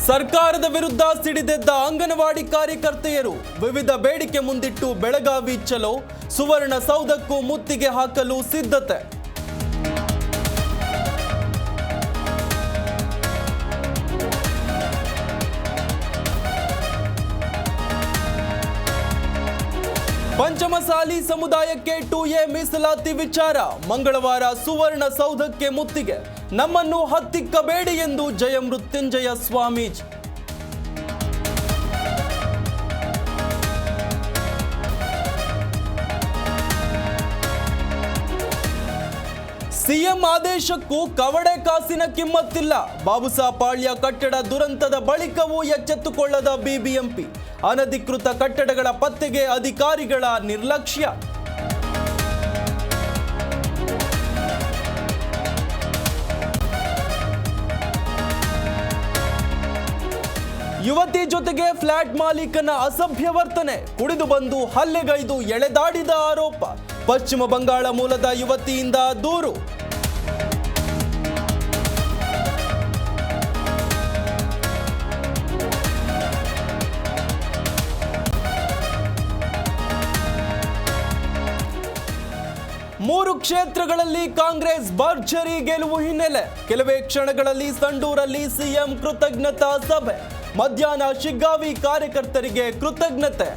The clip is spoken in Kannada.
ಸರ್ಕಾರದ ವಿರುದ್ಧ ಸಿಡಿದೆದ್ದ ಅಂಗನವಾಡಿ ಕಾರ್ಯಕರ್ತೆಯರು ವಿವಿಧ ಬೇಡಿಕೆ ಮುಂದಿಟ್ಟು ಬೆಳಗಾವಿ ಚಲೋ, ಸುವರ್ಣಸೌಧಕ್ಕೂ ಮುತ್ತಿಗೆ ಹಾಕಲು ಸಿದ್ಧತೆ. ಪಂಚಮಸಾಲಿ ಸಮುದಾಯಕ್ಕೆ 2A ಮೀಸಲಾತಿ ವಿಚಾರ ಮಂಗಳವಾರ ಸುವರ್ಣಸೌಧಕ್ಕೆ ಮುತ್ತಿಗೆ. ನಮ್ಮನ್ನು ಹತ್ತಿಕ್ಕಬೇಡಿ ಎಂದು ಜಯಮೃತ್ಯುಂಜಯ ಸ್ವಾಮೀಜಿ. ಸಿಎಂ ಆದೇಶಕ್ಕೂ ಕವಡೆ ಕಾಸಿನ ಕಿಮ್ಮತ್ತಿಲ್ಲ. ಬಾಬುಸಾಪಾಳ್ಯ ಕಟ್ಟಡ ದುರಂತದ ಬಳಿಕವೂ ಎಚ್ಚೆತ್ತುಕೊಳ್ಳದ ಬಿಬಿಎಂಪಿ. ಅನಧಿಕೃತ ಕಟ್ಟಡಗಳ ಪತ್ತೆಗೆ ಅಧಿಕಾರಿಗಳ ನಿರ್ಲಕ್ಷ್ಯ. ಯುವತಿ ಜೊತೆಗೆ ಫ್ಲಾಟ್ ಮಾಲೀಕನ ಅಸಭ್ಯ ವರ್ತನೆ. ಕುಡಿದು ಬಂದು ಹಲ್ಲೆಗೈದು ಎಳೆದಾಡಿದ ಆರೋಪ. ಪಶ್ಚಿಮ ಬಂಗಾಳ ಮೂಲದ ಯುವತಿಯಿಂದ ದೂರು. ಮೂರು ಕ್ಷೇತ್ರಗಳಲ್ಲಿ ಕಾಂಗ್ರೆಸ್ ಭರ್ಜರಿ ಗೆಲುವು ಹಿನ್ನೆಲೆ ಕೆಲವೇ ಕ್ಷಣಗಳಲ್ಲಿ ಸಂಡೂರಲ್ಲಿ ಸಿಎಂ ಕೃತಜ್ಞತಾ ಸಭೆ. ಮಧ್ಯಾಹ್ನ ಶಿಗ್ಗಾವಿ ಕಾರ್ಯಕರ್ತರಿಗೆ ಕೃತಜ್ಞತೆ.